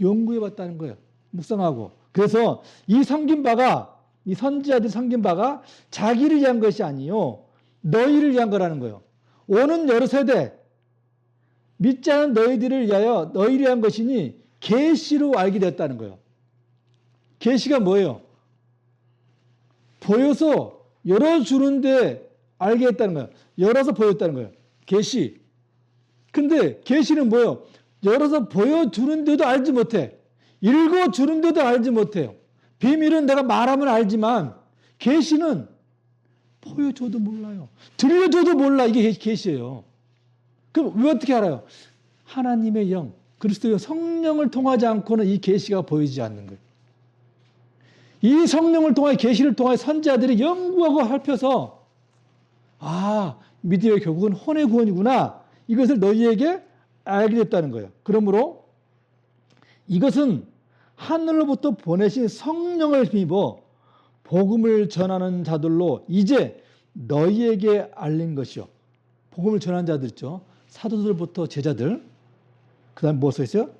연구해 봤다는 거예요. 묵상하고. 그래서 이 섬긴 바가, 이 선지자들이 섬긴 바가 자기를 위한 것이 아니요 너희를 위한 거라는 거예요. 오는 여러 세대 믿지 않은 너희들을 위하여 너희를 위한 것이니 계시로 알게 됐다는 거예요. 계시가 뭐예요? 보여서 열어주는데 알게 했다는 거예요. 열어서 보였다는 거예요. 계시. 근데 계시는 뭐예요? 열어서 보여주는데도 알지 못해. 읽어주는데도 알지 못해요. 비밀은 내가 말하면 알지만 계시는 보여줘도 몰라요. 들려줘도 몰라. 이게 계시예요. 그럼 왜 어떻게 알아요? 하나님의 영, 그리스도의 성령을 통하지 않고는 이 계시가 보이지 않는 거예요. 이 성령을 통하여 계시를 통하여 선지자들이 연구하고 살펴서 믿음의 결국은 혼의 구원이구나. 이것을 너희에게 알게 됐다는 거예요. 그러므로 이것은 하늘로부터 보내신 성령을 힘입어 복음을 전하는 자들로 이제 너희에게 알린 것이요. 복음을 전하는 자들 있죠. 사도들부터 제자들, 그 다음에 뭐 써있어요?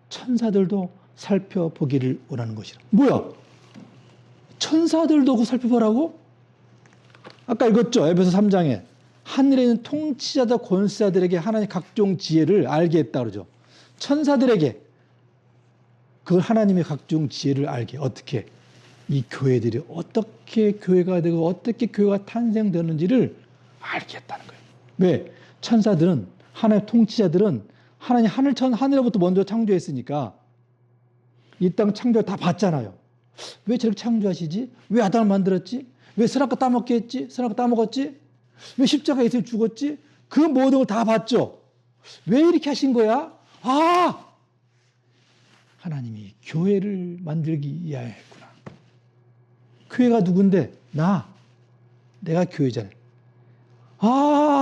천사들도 살펴보기를 원하는 것이라. 뭐야? 천사들도 살펴보라고? 아까 읽었죠? 에베소 3장에 하늘에 있는 통치자자 권세자들에게 하나님의 각종 지혜를 알게 했다 그러죠. 천사들에게 그 하나님의 각종 지혜를 알게. 어떻게? 이 교회들이 어떻게 교회가 되고 어떻게 교회가 탄생되는지를 알게 했다는 거예요. 왜? 천사들은, 하나님의 통치자들은 하나님 하늘로부터 먼저 창조했으니까 이 땅 창조를 다 봤잖아요. 왜 저렇게 창조하시지? 왜 아담을 만들었지? 왜 선악과 따먹게 했지? 선악과 따먹었지? 왜 십자가에서 죽었지? 그 모든 걸 다 봤죠. 왜 이렇게 하신 거야? 하나님이 교회를 만들기 위하여 했구나. 교회가 누군데? 내가 교회잖아요.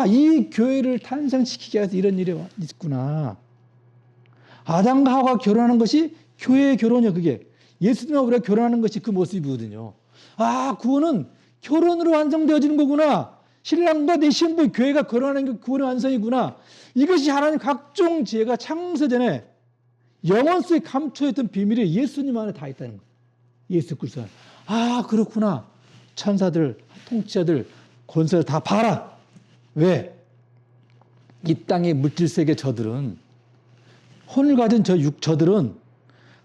이 교회를 탄생시키기 위해서 이런 일이 있구나. 아담과 하와가 결혼하는 것이 교회의 결혼이요. 그게 예수님과 우리가 결혼하는 것이 그 모습이거든요. 구원은 결혼으로 완성되어지는 거구나. 신랑과 내 신부 교회가 결혼하는 게 구원의 완성이구나. 이것이 하나님 각종 지혜가 창세전에 영원 속에 감춰있던 비밀이 예수님 안에 다 있다는 거예요. 예수 그리스도 안에. 그렇구나. 천사들, 통치자들, 권세를 다 봐라. 왜? 이 땅의 물질세계 저들은, 혼을 가진 저들은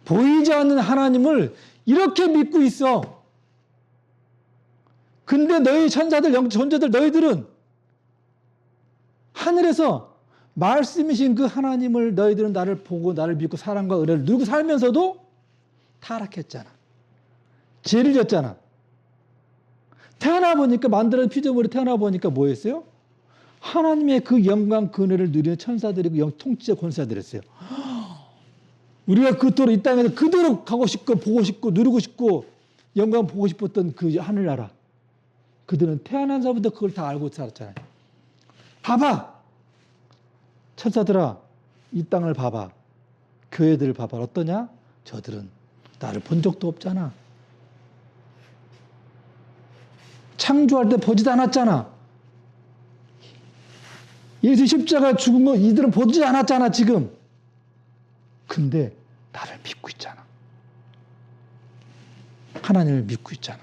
보이지 않는 하나님을 이렇게 믿고 있어. 근데 너희 천사들, 존재들, 너희들은 하늘에서 말씀이신 그 하나님을 너희들은 나를 보고 나를 믿고 사랑과 은혜를 누리고 살면서도 타락했잖아. 죄를 졌잖아. 태어나보니까, 만들어진 피조물이 태어나보니까 뭐였어요? 하나님의 그 영광, 그 은혜를 누리는 천사들이고 통치자 권세자들이었어요. 우리가 그토록 이 땅에서 그대로 가고 싶고 보고 싶고 누리고 싶고 영광 보고 싶었던 그 하늘나라. 그들은 태어나서부터 그걸 다 알고 살았잖아요. 봐봐. 천사들아, 이 땅을 봐봐. 교회들을 봐봐. 어떠냐? 저들은 나를 본 적도 없잖아. 창조할 때 보지도 않았잖아. 예수 십자가 죽은 거 이들은 보지 않았잖아, 지금. 근데 나를 믿고 있잖아. 하나님을 믿고 있잖아.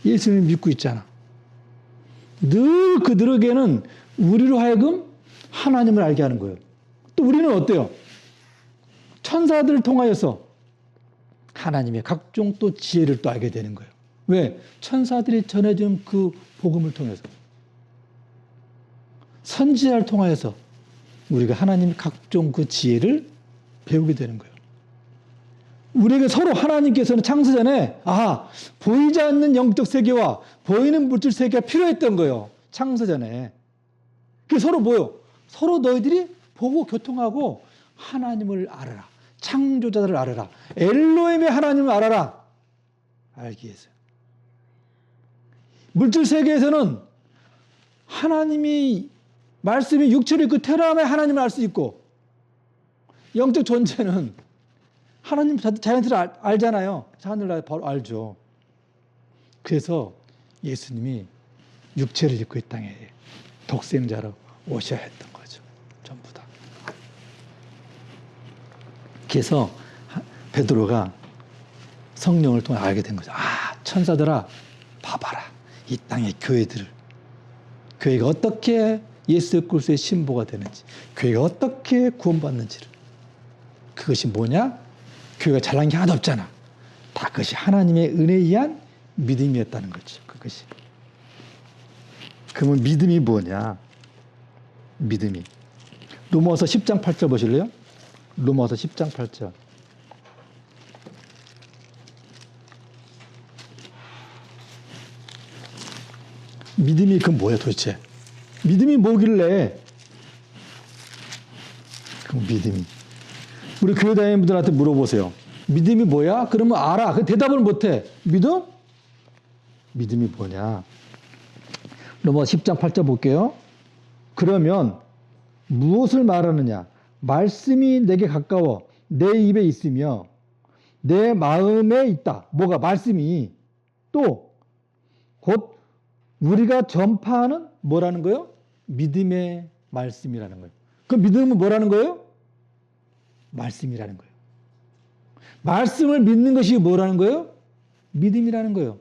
예수님을 믿고 있잖아. 늘 그들에게는 우리로 하여금 하나님을 알게 하는 거예요. 또 우리는 어때요? 천사들을 통하여서 하나님의 각종 또 지혜를 또 알게 되는 거예요. 왜? 천사들이 전해준 그 복음을 통해서, 선지자를 통하여서 우리가 하나님의 각종 그 지혜를 배우게 되는 거예요. 우리에게 서로 하나님께서는 창세전에 보이지 않는 영적 세계와 보이는 물질 세계가 필요했던 거예요. 창세전에. 그게 서로 뭐요? 서로 너희들이 보고 교통하고 하나님을 알아라. 창조자를 알아라. 엘로힘의 하나님을 알아라. 알기 위해서. 물질 세계에서는 하나님이 말씀이 육체를 입고 태어나면 하나님을 알 수 있고, 영적 존재는 하나님 자연스레 알잖아요. 하늘나라 바로 알죠. 그래서 예수님이 육체를 입고 이 땅에 독생자로 오셔야 했던 거죠. 전부 다. 그래서 베드로가 성령을 통해 알게 된 거죠. 아, 천사들아, 봐봐라. 이 땅의 교회가 어떻게 예수 그리스도의 신보가 되는지, 교회가 어떻게 구원받는지를. 그것이 뭐냐? 교회가 잘난 게 하나도 없잖아. 다 그것이 하나님의 은혜에 의한 믿음이었다는 거죠. 그것이. 그러면 믿음이 뭐냐? 믿음이. 로마서 10장 8절 보실래요? 로마서 10장 8절. 믿음이 그 뭐야 도대체? 믿음이 뭐길래? 그 믿음이. 우리 교회 다니는 분들한테 물어보세요. 믿음이 뭐야? 그러면 알아. 그 대답을 못해. 믿음? 믿음이 뭐냐? 로마서 10장 8절 볼게요. 그러면 무엇을 말하느냐? 말씀이 내게 가까워 내 입에 있으며 내 마음에 있다. 뭐가? 말씀이. 또 곧 우리가 전파하는 뭐라는 거예요? 믿음의 말씀이라는 거예요. 그 믿음은 뭐라는 거예요? 말씀이라는 거예요. 말씀을 믿는 것이 뭐라는 거예요? 믿음이라는 거예요.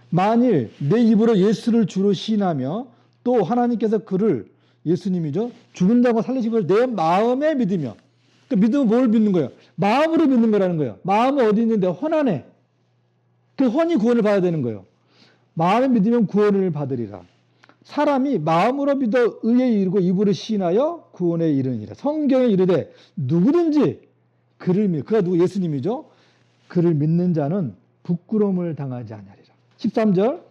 만일 내 입으로 예수를 주로 시인하며 또 하나님께서 그를 예수님이죠. 죽은 자고 살리신 걸 내 마음에 믿으며. 그 믿음은 뭘 믿는 거예요? 마음으로 믿는 거라는 거예요. 마음은 어디 있는데? 헌 안에. 그 헌이 구원을 받아야 되는 거예요. 마음에 믿으면 구원을 받으리라. 사람이 마음으로 믿어 의에 이르고 입으로 시인하여 구원에 이르니라. 성경에 이르되 누구든지 그를 믿, 그가 누구? 예수님이죠. 그를 믿는 자는 부끄러움을 당하지 아니하리라. 13절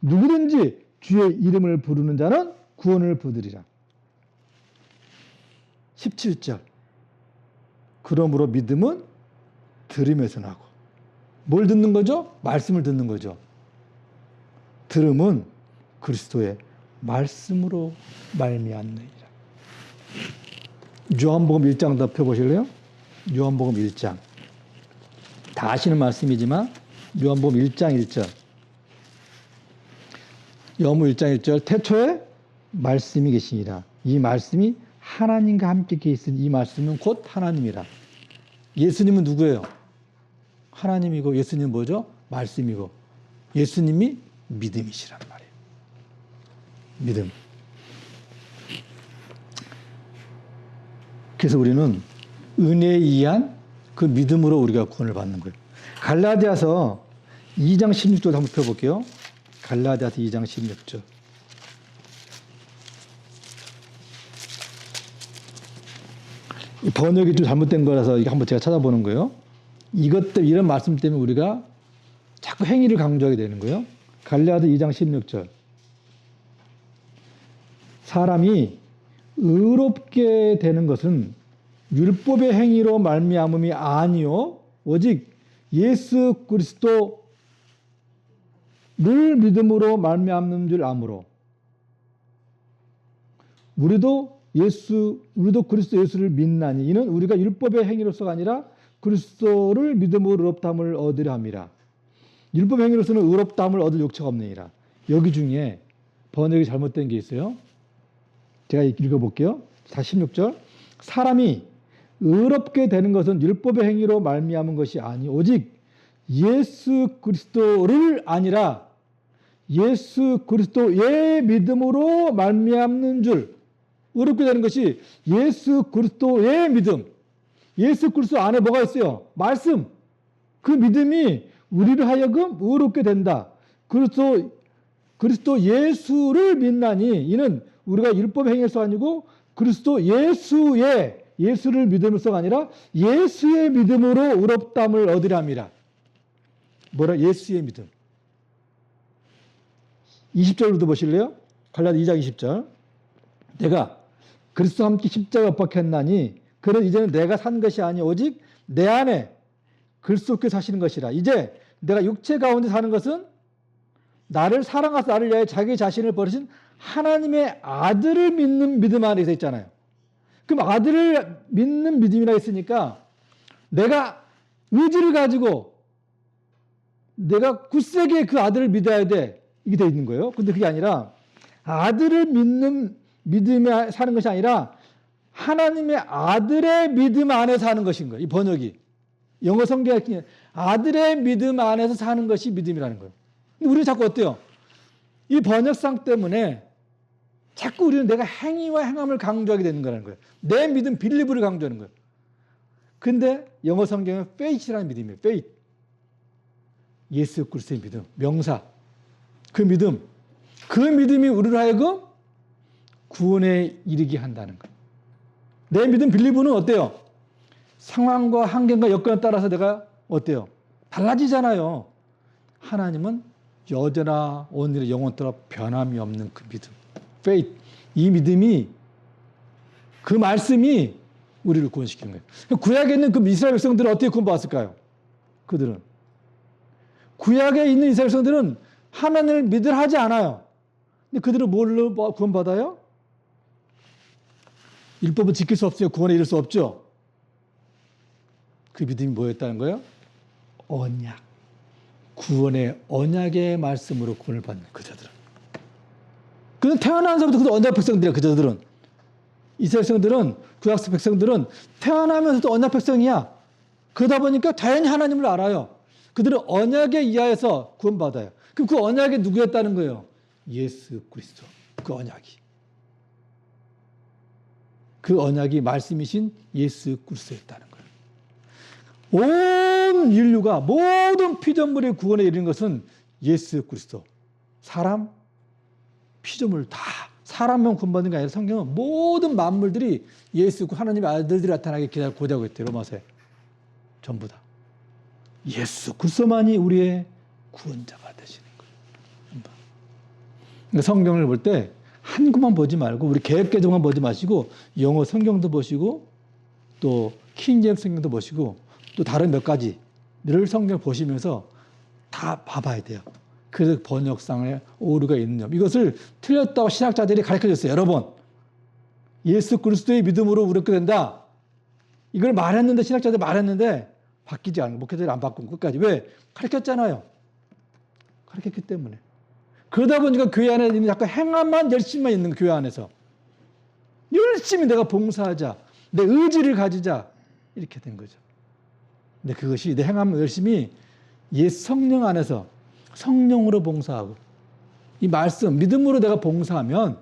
누구든지 주의 이름을 부르는 자는 구원을 받으리라. 17절 그러므로 믿음은 들음에서 나고. 뭘 듣는 거죠? 말씀을 듣는 거죠. 들음은 그리스도의 말씀으로 말미암느니라. 요한복음 1장 더 펴보실래요? 요한복음 1장. 다 아시는 말씀이지만 요한복음 1장 1절. 요한복음 1장 1절 태초에 말씀이 계시니라. 이 말씀이 하나님과 함께 계신 이 말씀은 곧 하나님이라. 예수님은 누구예요? 하나님이고 예수님은 뭐죠? 말씀이고 예수님이 믿음이시란 말이에요. 믿음. 그래서 우리는 은혜에 의한 그 믿음으로 우리가 구원을 받는 거예요. 갈라디아서 2장 16절 한번 펴볼게요. 갈라디아서 2장 16절. 이 번역이 좀 잘못된 거라서 이거 한번 제가 찾아보는 거예요. 이것 때문에, 이런 말씀 때문에 우리가 자꾸 행위를 강조하게 되는 거예요. 갈라디아 2장 16절. 사람이 의롭게 되는 것은 율법의 행위로 말미암음이 아니요 오직 예수 그리스도를 믿음으로 말미암는 줄 아므로. 우리도 그리스도 예수를 믿나니 이는 우리가 율법의 행위로서가 아니라 그리스도를 믿음으로 의롭다함을 얻으려 함이라. 율법 행위로서는 의롭다함을 얻을 욕처가 없느니라. 여기 중에 번역이 잘못된 게 있어요. 제가 읽어볼게요. 16절. 사람이 의롭게 되는 것은 율법의 행위로 말미암은 것이 아니 오직 예수 그리스도를 아니라 예수 그리스도의 믿음으로 말미암는 줄. 의롭게 되는 것이 예수 그리스도의 믿음. 예수 그리스도 안에 뭐가 있어요? 말씀. 그 믿음이 우리를 하여금 의롭게 된다. 그리스도 예수를 믿나니 이는 우리가 율법 행위에서 아니고 그리스도 예수를 믿음으로서가 아니라 예수의 믿음으로 의롭다함을 얻으려 함이라. 뭐라? 예수의 믿음. 20절로도 보실래요? 갈라디아 2장 20절. 내가 그리스도와 함께 십자가에 못 박혔나니 그는 이제는 내가 산 것이 아니 오직 내 안에 그리스도께 사시는 것이라. 이제 내가 육체 가운데 사는 것은 나를 사랑하사 나를 위하여 자기 자신을 버리신 하나님의 아들을 믿는 믿음 안에 있어 있잖아요. 그럼 아들을 믿는 믿음이라 했으니까 내가 의지를 가지고 내가 굳세게 그 아들을 믿어야 돼. 이게 돼 있는 거예요. 근데 그게 아니라 아들을 믿는 믿음에 사는 것이 아니라 하나님의 아들의 믿음 안에 사는 것인 거예요. 이 번역이. 영어 성경에 아들의 믿음 안에서 사는 것이 믿음이라는 거예요. 근데 우리는 자꾸 어때요? 이 번역상 때문에 자꾸 우리는 내가 행위와 행함을 강조하게 되는 거라는 거예요. 내 믿음, 빌리브를 강조하는 거예요. 근데 영어 성경은 faith라는 믿음이에요. faith. 예수 그리스도의 믿음, 명사. 그 믿음이 우리를 하여금 구원에 이르게 한다는 거예요. 내 믿음, 빌리브는 어때요? 상황과 환경과 여건에 따라서 내가 어때요? 달라지잖아요. 하나님은 여전하 오늘의 영원토록 변함이 없는 그 믿음. faith. 이 믿음이 그 말씀이 우리를 구원시키는 거예요. 구약에 있는 그 이스라엘 백성들은 어떻게 구원받았을까요? 그들은 구약에 있는 이스라엘 백성들은 하나님을 믿으려 하지 않아요. 근데 그들은 뭘로 구원받아요? 율법은 지킬 수 없어요. 구원에 이를 수 없죠. 그 믿음이 뭐였다는 거예요? 언약. 구원의 언약의 말씀으로 구원을 받는 그자들은. 그는 태어나면서부터 그 언약 백성들이야. 그자들은. 이스라엘 백성들은, 구약 백성들은 태어나면서도 언약 백성이야. 그러다 보니까 자연히 하나님을 알아요. 그들은 언약에 의하여서 구원받아요. 그럼 그 언약이 누구였다는 거예요? 예수 그리스도. 그 언약이. 그 언약이 말씀이신 예수 그리스도였다는 거예요. 온 인류가 모든 피조물의 구원에 이르는 것은 예수 그리스도. 사람, 피조물 다 사람만 구원받는 게 아니라 성경은 모든 만물들이 예수 하나님의 아들들이 나타나게 고대하고 있대요. 로마서에. 전부 다. 예수 그리스도만이 우리의 구원자가 되시는 거예요. 그러니까 성경을 볼 때 한 구만 보지 말고 우리 개역개정만 보지 마시고 영어 성경도 보시고 또 킹제임스 성경도 보시고 또 다른 몇 가지를 성경 보시면서 다 봐봐야 돼요. 그래서 번역상에 오류가 있는 점. 이것을 틀렸다고 신학자들이 가르쳐줬어요. 여러 번. 예수 그리스도의 믿음으로 우리가 된다. 이걸 말했는데 신학자들이 말했는데 바뀌지 않고 목회자들이 안 바꾼 끝까지. 왜? 가르쳤잖아요. 가르쳤기 때문에. 그러다 보니까 교회 안에 있는 약간 행함만 열심만 있는 교회 안에서 열심히 내가 봉사하자. 내 의지를 가지자. 이렇게 된 거죠. 근데 그것이 내 행함 열심히 옛 성령 안에서 성령으로 봉사하고 이 말씀, 믿음으로 내가 봉사하면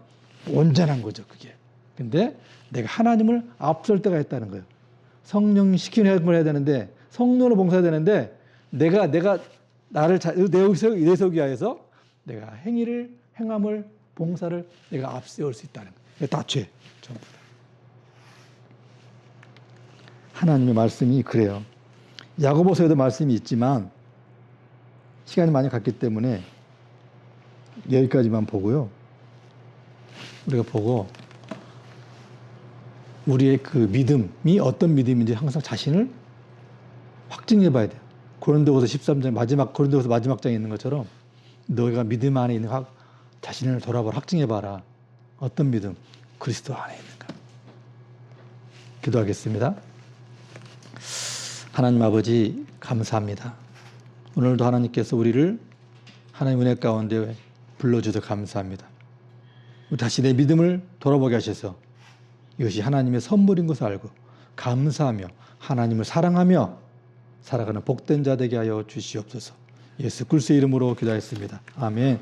온전한 거죠, 그게. 근데 내가 하나님을 앞설 때가 있다는 거예요. 성령 시키는 걸 해야 되는데 성령으로 봉사해야 되는데 내가 나를 내 세우기 위해서 내가 행함을 봉사를 내가 앞세울 수 있다는 거예요. 다 죄, 전부 다. 하나님의 말씀이 그래요. 야고보서에도 말씀이 있지만 시간이 많이 갔기 때문에 여기까지만 보고요. 우리가 보고 우리의 그 믿음이 어떤 믿음인지 항상 자신을 확증해 봐야 돼요. 고린도후서 13장 고린도후서 마지막 장에 있는 것처럼 너희가 믿음 안에 있는 자신을 돌아보라. 확증해 봐라. 어떤 믿음? 그리스도 안에 있는가. 기도하겠습니다. 하나님 아버지 감사합니다. 오늘도 하나님께서 우리를 하나님 은혜 가운데 불러주셔서 감사합니다. 다시 내 믿음을 돌아보게 하셔서 이것이 하나님의 선물인 것을 알고 감사하며 하나님을 사랑하며 살아가는 복된 자 되게 하여 주시옵소서. 예수 그리스도의 이름으로 기도했습니다. 아멘.